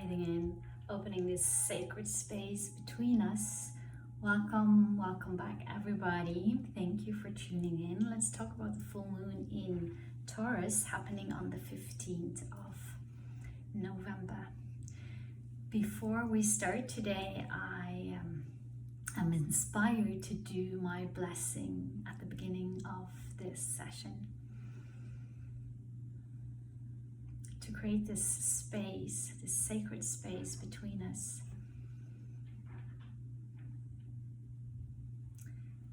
breathing in, opening this sacred space between us. Welcome back everybody. Thank you for tuning in. Let's talk about the full moon in Taurus happening on the 15th of November. Before we start today, I am inspired to do my blessing at the beginning of this session. To create this space, this sacred space between us.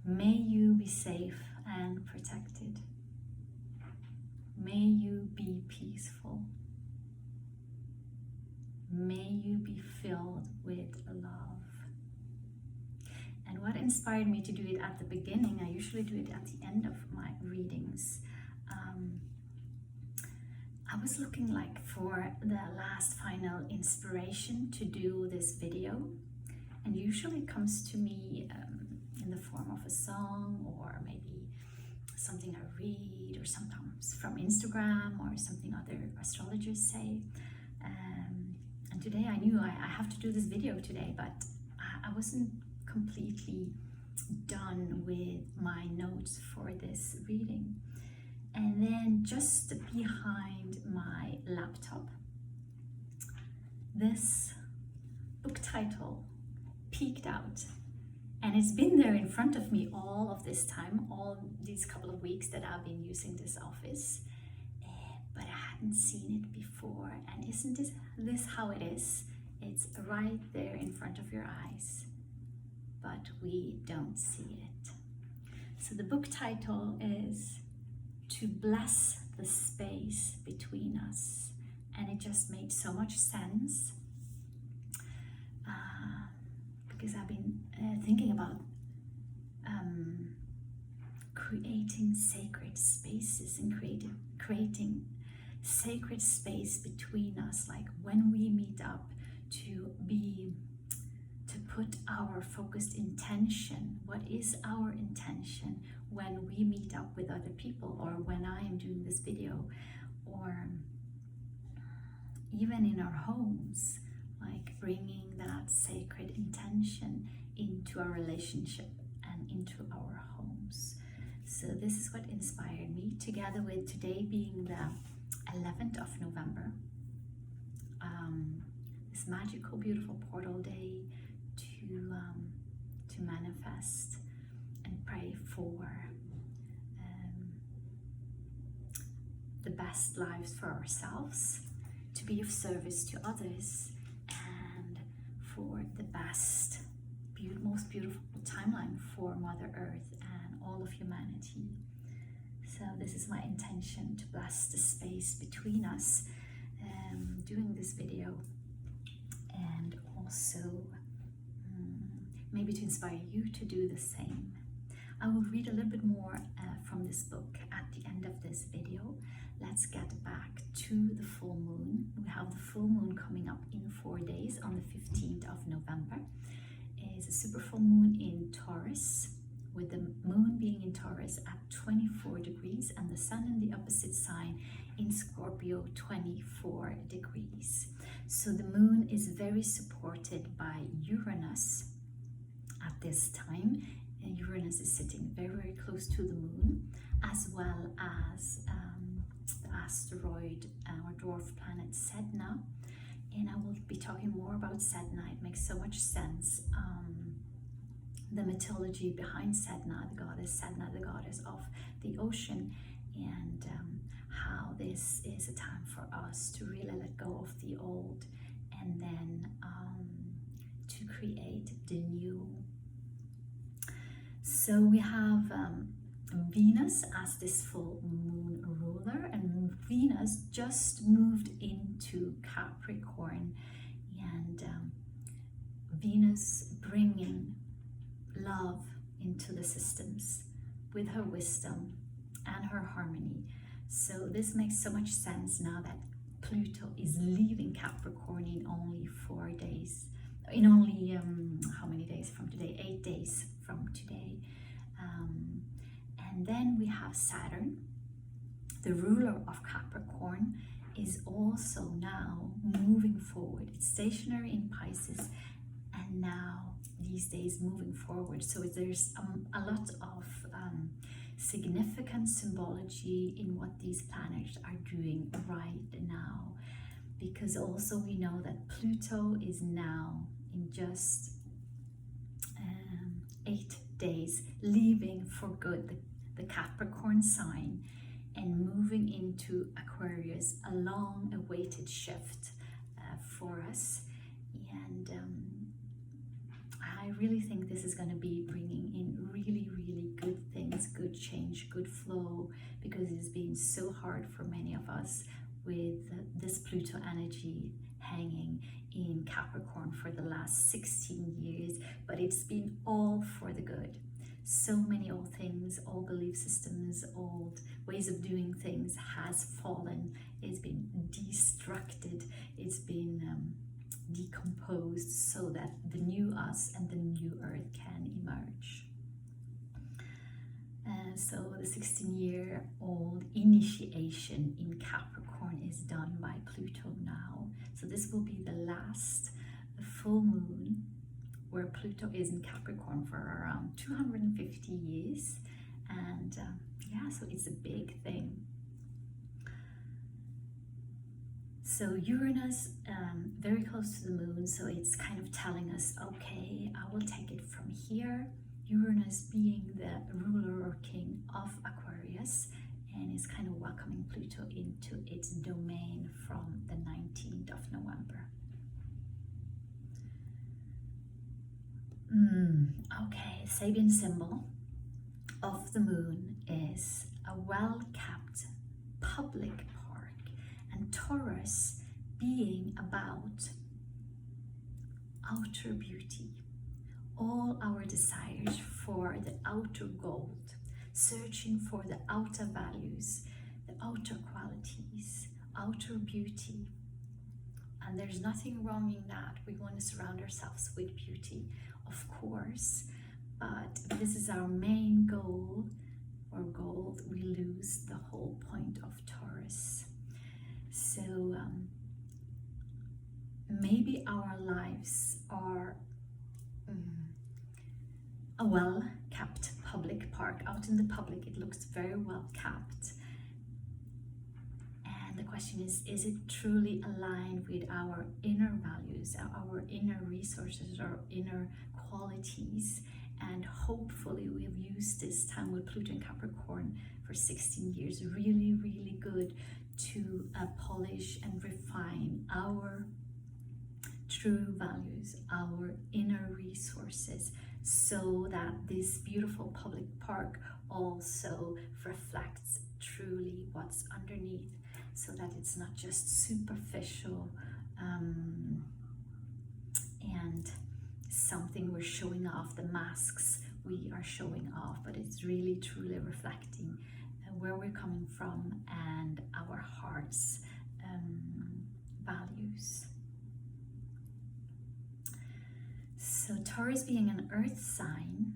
May you be safe and protected. May you be peaceful. May you be filled with love. And what inspired me to do it at the beginning, I usually do it at the end of my readings. I was looking for the last final inspiration to do this video, and usually it comes to me in the form of a song or maybe something I read, or sometimes from Instagram or something other astrologers say. And today I knew I have to do this video today, but I wasn't completely done with my notes for this reading. And then just behind my laptop, this book title peeked out. And it's been there in front of me all of this time, all these couple of weeks that I've been using this office. But I hadn't seen it before. And isn't this how it is? It's right there in front of your eyes, but we don't see it. So the book title is To Bless the Space Between Us. And it just made so much sense because I've been thinking about creating sacred spaces and creating sacred space between us, like when we meet up, to put our focused intention. What is our intention when we meet up with other people, or when I am doing this video, or even in our homes, like bringing that sacred intention into our relationship and into our homes. So this is what inspired me, together with today being the 11th of November, this magical, beautiful portal day to manifest and pray for the best lives for ourselves, to be of service to others, and for the best, most beautiful timeline for Mother Earth and all of humanity. So this is my intention, to bless the space between us, doing this video, and also maybe to inspire you to do the same. I will read a little bit more from this book at the end of this video. Let's get back to the full moon. We have the full moon coming up in 4 days on the 15th of November. It's a super full moon in Taurus, with the moon being in Taurus at 24 degrees and the sun in the opposite sign in Scorpio, 24 degrees. So the moon is very supported by Uranus at this time. And Uranus is sitting very, very close to the moon, as well as the asteroid or dwarf planet Sedna. And I will be talking more about Sedna. It makes so much sense. The mythology behind Sedna, the goddess Sedna, the goddess of the ocean, and how this is a time for us to really let go of the old and then to create the new. So we have Venus as this full moon ruler, and Venus just moved into Capricorn, and Venus bringing love into the systems with her wisdom and her harmony. So this makes so much sense now that Pluto is leaving Capricorn in only 4 days, in only how many days from today? 8 days from today. And then we have Saturn, the ruler of Capricorn, is also now moving forward it's stationary in Pisces, and now these days moving forward. So there's a lot of significant symbology in what these planets are doing right now, because also we know that Pluto is now in just 8 days leaving for good the Capricorn sign and moving into Aquarius, a long-awaited shift for us. And I really think this is going to be bringing in really, really good things, good change, good flow, because it's been so hard for many of us with this Pluto energy hanging in Capricorn for the last 16 years, but it's been all for the good. So many old things, old belief systems, old ways of doing things has fallen. It's been destructed. It's been decomposed so that the new us and the new earth can emerge. So the 16-year-old initiation in Capricorn is done by Pluto now. So this will be the last full moon where Pluto is in Capricorn for around 250 years. And yeah, so it's a big thing. So Uranus, very close to the moon, so it's kind of telling us, okay, I will take it from here. Uranus being the ruler or king of Aquarius, and is kind of welcoming Pluto into its domain from the 19th of November. Okay, Sabian symbol of the moon is a well-kept public park, and Taurus being about outer beauty, all our desires for the outer gold, searching for the outer values, the outer qualities, outer beauty. And there's nothing wrong in that. We want to surround ourselves with beauty, of course, but if this is our main goal or goal, we lose the whole point of Taurus. So maybe our lives are a well-kept public park. Out in the public, it looks very well kept. And the question is it truly aligned with our inner values, our inner resources, our inner qualities? And hopefully we have used this time with Pluto in Capricorn for 16 years really, really good to polish and refine our true values, our inner resources, so that this beautiful public park also reflects truly what's underneath, so that it's not just superficial and something we're showing off, the masks we are showing off, but it's really truly reflecting where we're coming from and our heart's values. So Taurus being an earth sign,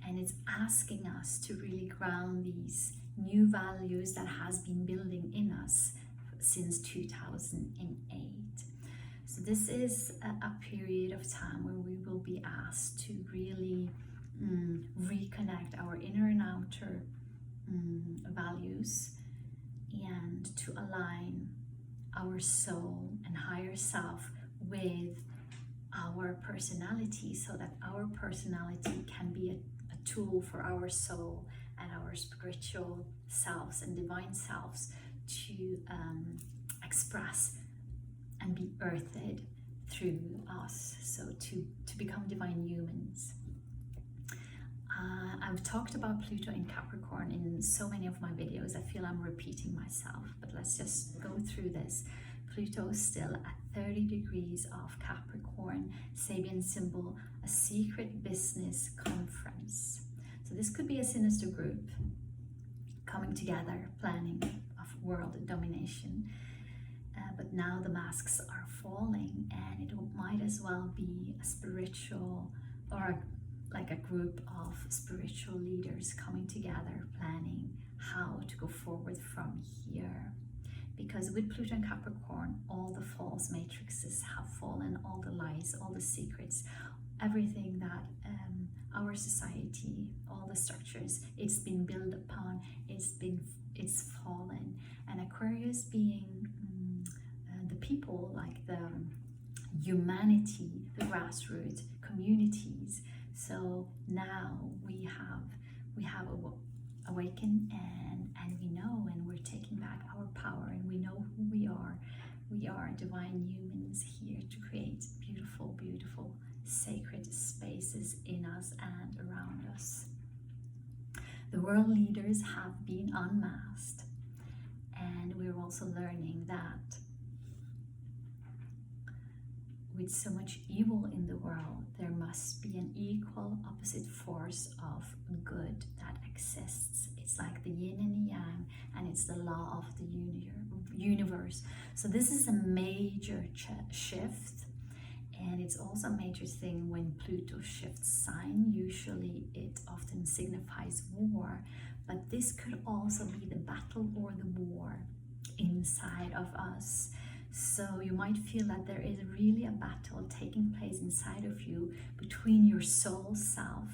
and it's asking us to really ground these new values that has been building in us since 2008. So this is a period of time where we will be asked to really reconnect our inner and outer values, and to align our soul and higher self with our personality, so that our personality can be a tool for our soul and our spiritual selves and divine selves to express and be earthed through us, so to become divine humans. I've talked about Pluto in Capricorn in so many of my videos. I feel I'm repeating myself, but let's just go through this. Pluto is still at 30 degrees of Capricorn, Sabian symbol, a secret business conference. So this could be a sinister group coming together, planning of world domination. But now the masks are falling, and it might as well be a spiritual, or like a group of spiritual leaders coming together, planning how to go forward from here. because with Pluto and Capricorn, all the false matrices have fallen, all the lies, all the secrets, everything that our society, all the structures it's been built upon, it's fallen. And Aquarius being the people, like the humanity, the grassroots communities. So now we have awakened, and we know, and we're taking back our power, and we know who we are. We are divine humans here to create beautiful, beautiful, sacred spaces in us and around us. The world leaders have been unmasked, and we're also learning that with so much evil in the world, there must be an equal opposite force of good that exists. It's like the yin and the yang, and it's the law of the universe. So this is a major shift, and it's also a major thing when Pluto shifts sign. Usually it often signifies war, but this could also be the battle or the war inside of us. So you might feel that there is really a battle taking place inside of you between your soul self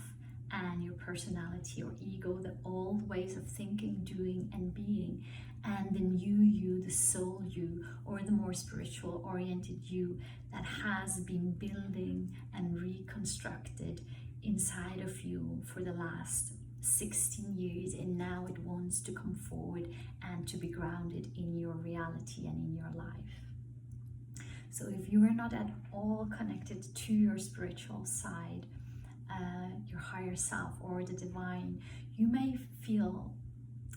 and your personality or ego, the old ways of thinking, doing, and being, and the new you, the soul you, or the more spiritual oriented you that has been building and reconstructed inside of you for the last 16 years, and now it wants to come forward and to be grounded in your reality and in your life. So if you are not at all connected to your spiritual side, your higher self or the divine, you may feel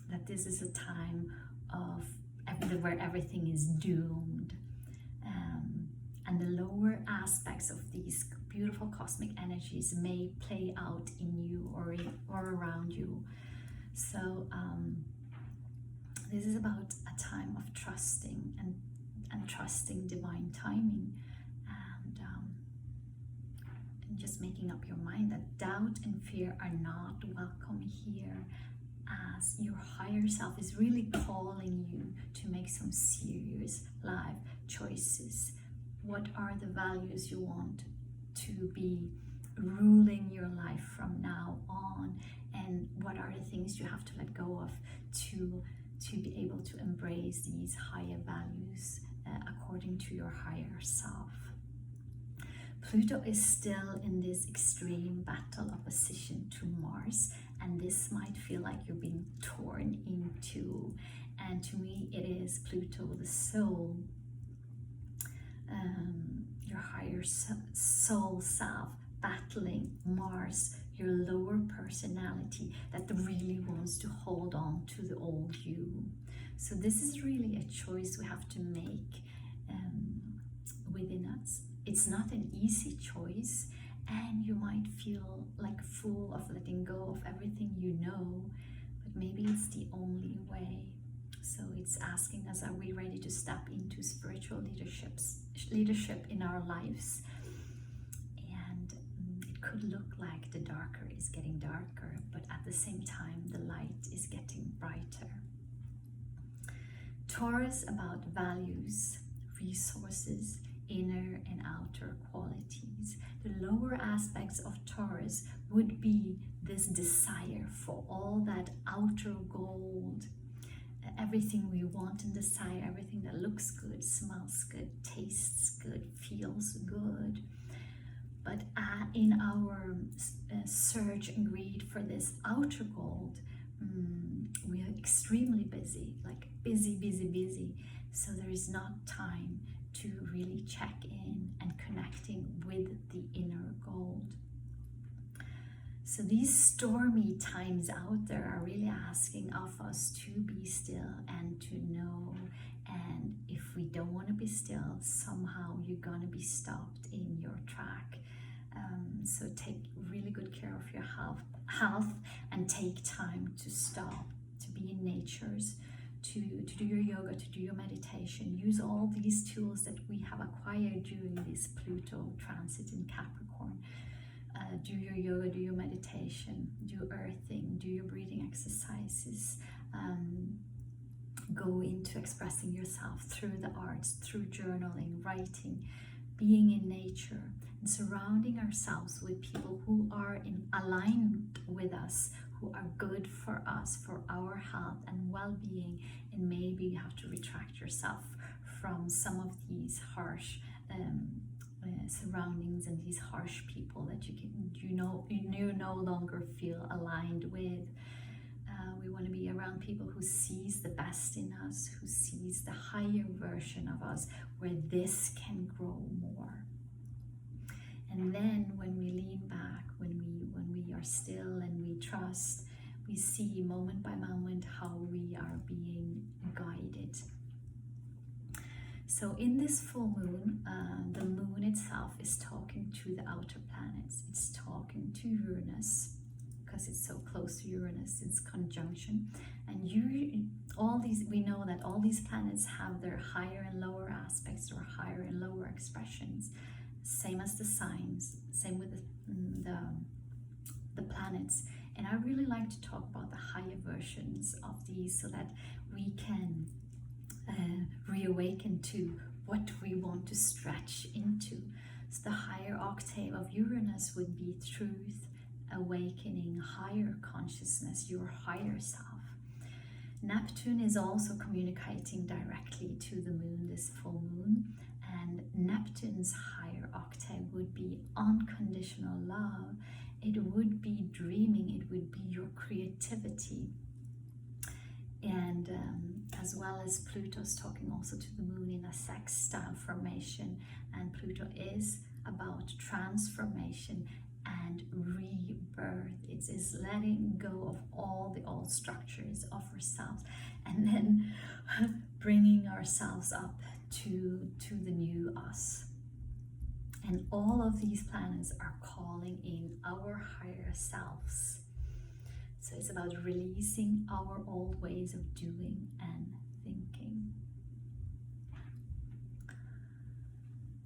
that this is a time of where everything is doomed, and the lower aspects of these beautiful cosmic energies may play out in you or around you. So this is about a time of trusting and trusting divine timing, and just making up your mind that doubt and fear are not welcome here, as your higher self is really calling you to make some serious life choices. What are the values you want to be ruling your life from now on, and what are the things you have to let go of to be able to embrace these higher values according to your higher self. Pluto is still in this extreme battle opposition to Mars, and this might feel like you're being torn into, and to me it is Pluto, the soul, your higher soul self, battling Mars, your lower personality that really wants to hold on to the old you. So this is really a choice we have to make within us. It's not an easy choice, and you might feel like a fool of letting go of everything you know, but maybe it's the only way. So it's asking us, are we ready to step into spiritual leadership in our lives? And it could look like the darker is getting darker, but at the same time the light is getting brighter. Taurus about values, resources, inner and outer qualities. The lower aspects of Taurus would be this desire for all that outer gold, everything we want and desire, everything that looks good, smells good, tastes good, feels good. But in our search and greed for this outer gold, we are extremely busy, like busy. So there is not time to really check in and connecting with the inner gold. So these stormy times out there are really asking of us to be still and to know. And if we don't want to be still, somehow you're gonna be stopped in your track. So take really good care of your health and take time to stop, to be in nature's, to do your yoga, to do your meditation. Use all these tools that we have acquired during this Pluto transit in Capricorn. Do your yoga, do your meditation, do earthing, do your breathing exercises, go into expressing yourself through the arts, through journaling, writing, being in nature, and surrounding ourselves with people who are in aligned with us, who are good for us, for our health and well-being. And maybe you have to retract yourself from some of these harsh surroundings and these harsh people that you no longer feel aligned with. We want to be around people who sees the best in us, who sees the higher version of us, where this can grow more. And then when we lean back, when we are still and we trust, we see moment by moment how we are being guided. So in this full moon, the moon itself is talking to the outer planets. It's talking to Uranus, because it's so close to Uranus, it's conjunction. And we know that all these planets have their higher and lower aspects, or higher and lower expressions, same as the signs, same with the planets. And I really like to talk about the higher versions of these, so that we can reawaken to what we want to stretch into. So the higher octave of Uranus would be truth, awakening, higher consciousness, your higher self. Neptune is also communicating directly to the moon, this full moon, and Neptune's higher octave would be unconditional love. It would be dreaming, it would be your creativity. And as well as Pluto's talking also to the moon in a sextile formation, and Pluto is about transformation and rebirth. It is letting go of all the old structures of ourselves, and then bringing ourselves up to the new us. And all of these planets are calling in our higher selves. So it's about releasing our old ways of doing and thinking.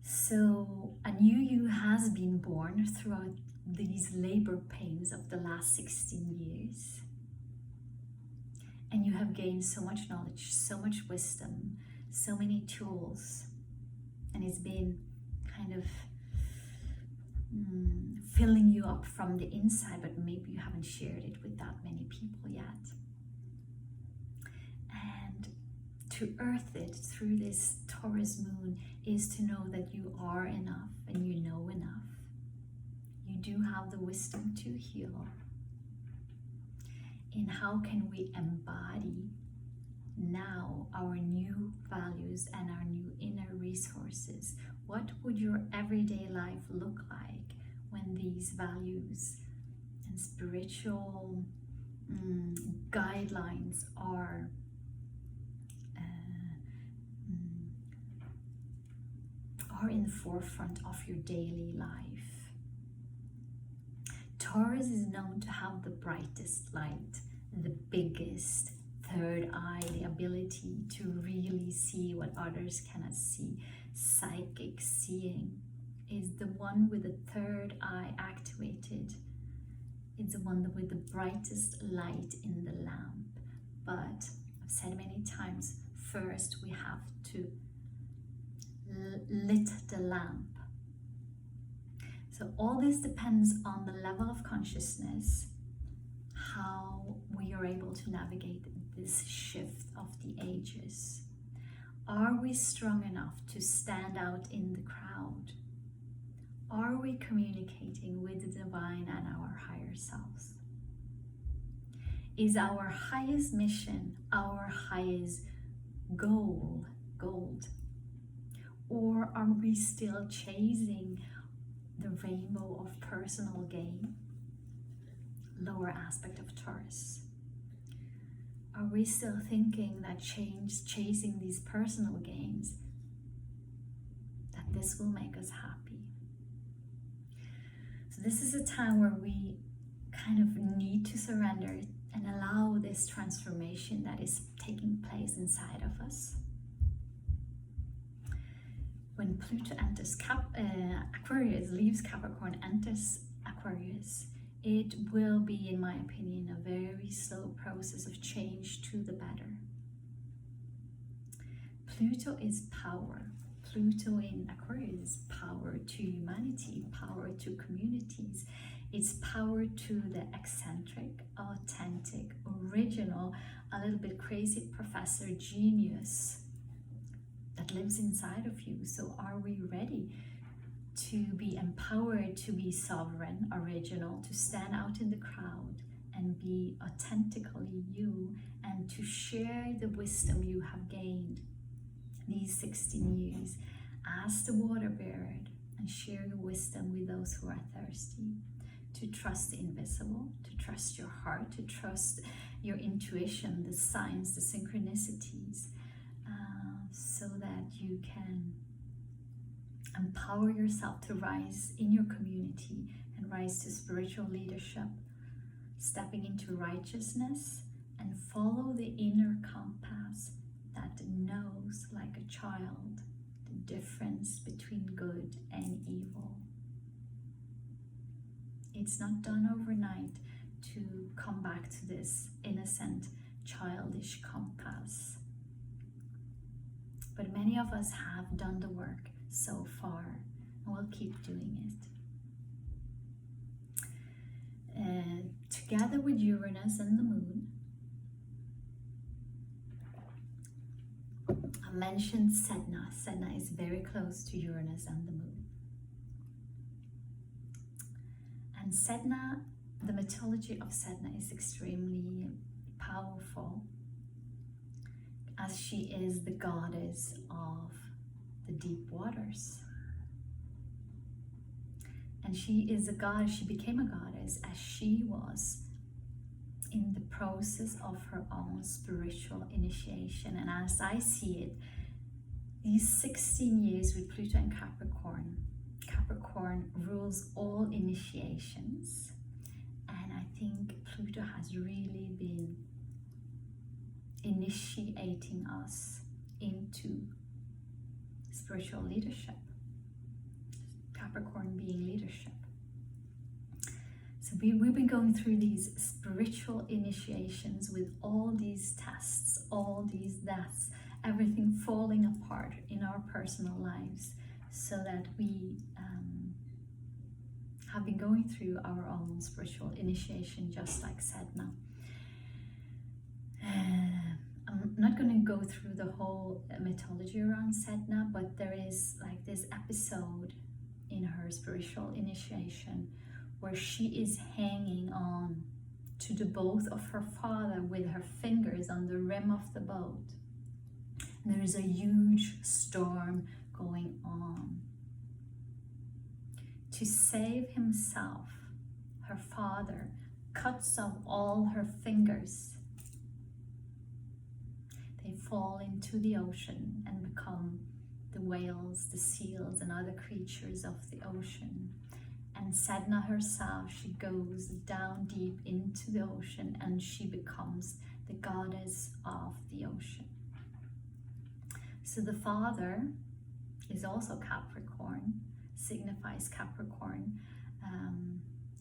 So a new you has been born throughout these labor pains of the last 16 years. And you have gained so much knowledge, so much wisdom, so many tools. And it's been kind of filling you up from the inside, but maybe you haven't shared it with that many people yet. And to earth it through this Taurus moon is to know that you are enough and you know enough. You do have the wisdom to heal. And how can we embody now our new values and our new inner resources? What would your everyday life look like when these values and spiritual guidelines are in the forefront of your daily life? Taurus is known to have the brightest light, the biggest third eye, the ability to really see what others cannot see. Psychic seeing is the one with the third eye activated. It's the one with the brightest light in the lamp. But I've said many times, first we have to lit the lamp. So all this depends on the level of consciousness, how we are able to navigate this shift of the ages. Are we strong enough to stand out in the crowd? Are we communicating with the divine and our higher selves? Is our highest mission our highest gold? Or are we still chasing the rainbow of personal gain? Lower aspect of Taurus. Are we still thinking that chasing these personal gains, that this will make us happy? So this is a time where we kind of need to surrender and allow this transformation that is taking place inside of us. When Pluto enters Aquarius, leaves Capricorn, enters Aquarius, it will be, in my opinion, a very slow process of change to the better. Pluto is power. Pluto in Aquarius is power to humanity, power to communities. It's power to the eccentric, authentic, original, a little bit crazy professor genius that lives inside of you. So are we ready to be empowered, to be sovereign, original, to stand out in the crowd and be authentically you, and to share the wisdom you have gained these 16 years as the water bearer, and share your wisdom with those who are thirsty, to trust the invisible, to trust your heart, to trust your intuition, the signs, the synchronicities, so that you can empower yourself to rise in your community and rise to spiritual leadership, stepping into righteousness and follow the inner compass that knows like a child the difference between good and evil. It's not done overnight to come back to this innocent, childish compass. But many of us have done the work so far, and we'll keep doing it. Together with Uranus and the Moon, I mentioned Sedna. Sedna is very close to Uranus and the Moon. And Sedna, the mythology of Sedna is extremely powerful, as she is the goddess of the deep waters. And she is a goddess, she became a goddess as she was in the process of her own spiritual initiation. And as I see it, these 16 years with Pluto and Capricorn, Capricorn rules all initiations. And I think Pluto has really been initiating us into spiritual leadership. Capricorn being leadership. So we've been going through these spiritual initiations with all these tests, all these deaths, everything falling apart in our personal lives, so that we have been going through our own spiritual initiation, just like Sedna. I'm not going to go through the whole mythology around Sedna, but there is like this episode in her spiritual initiation where she is hanging on to the boat of her father with her fingers on the rim of the boat. And there is a huge storm going on. To save himself, her father cuts off all her fingers. They fall into the ocean and become the whales, the seals, and other creatures of the ocean. And Sedna herself, she goes down deep into the ocean and she becomes the goddess of the ocean. So the father is also Capricorn, signifies Capricorn.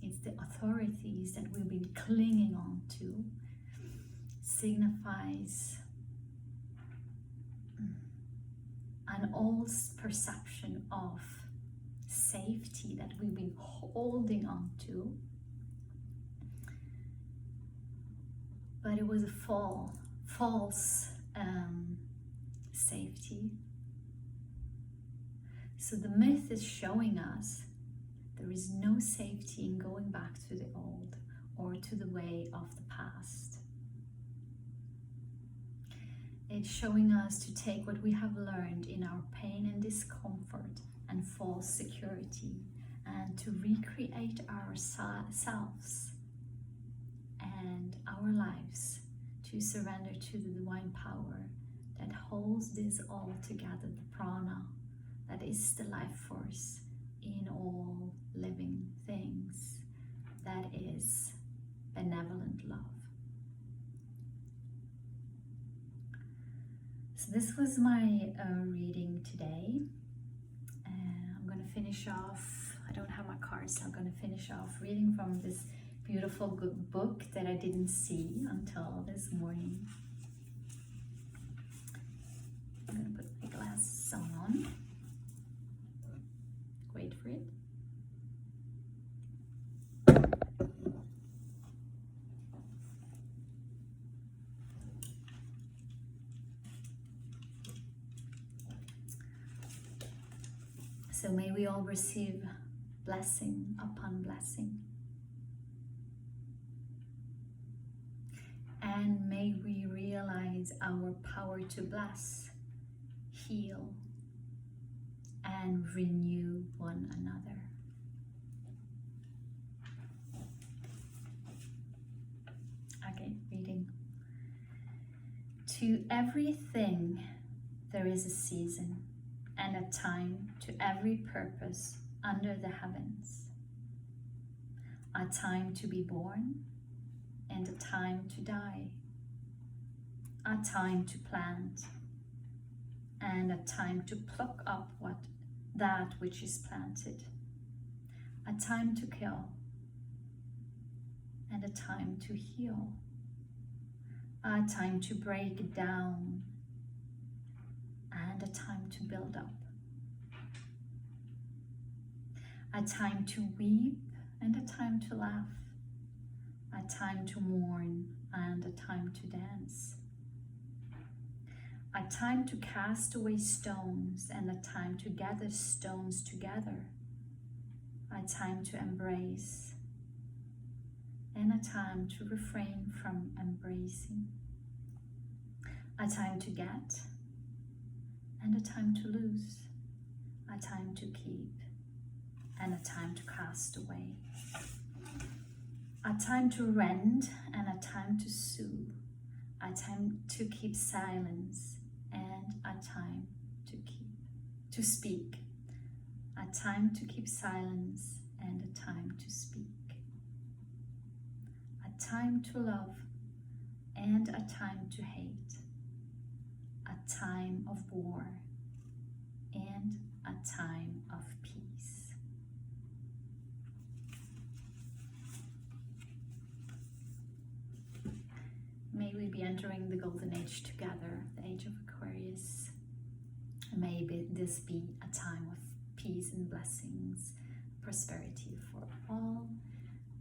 It's the authorities that we've been clinging on to, signifies an old perception of safety that we've been holding on to, but it was a false safety. So the myth is showing us there is no safety in going back to the old or to the way of the past. It's showing us to take what we have learned in our pain and discomfort and false security, and to recreate ourselves and our lives, to surrender to the divine power that holds this all together, the prana, that is the life force in all living things, that is benevolent love. So this was my reading today. I'm going to finish off, I don't have my cards, so I'm going to finish off reading from this beautiful good book that I didn't see until this morning. I'm going to put So may we all receive blessing upon blessing. And may we realize our power to bless, heal, and renew one another. Okay, reading. To everything there is a season and a time to every purpose under the heavens. A time to be born and a time to die. A time to plant and a time to pluck up that which is planted. A time to kill and a time to heal. A time to break down and a time to build up. A time to weep and a time to laugh. A time to mourn and a time to dance. A time to cast away stones and a time to gather stones together. A time to embrace and a time to refrain from embracing. A time to get and a time to lose. A time to keep and a time to cast away. A time to rend and a time to sue. A time to keep silence and a time to speak. A time to keep silence and a time to speak. A time to love and a time to hate. A time of war and a time of peace. May we be entering the golden age together, the age of Aquarius. May this be a time of peace and blessings, prosperity for all.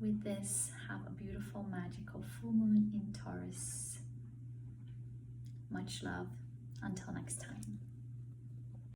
With this, have a beautiful, magical full moon in Taurus. Much love. Until next time.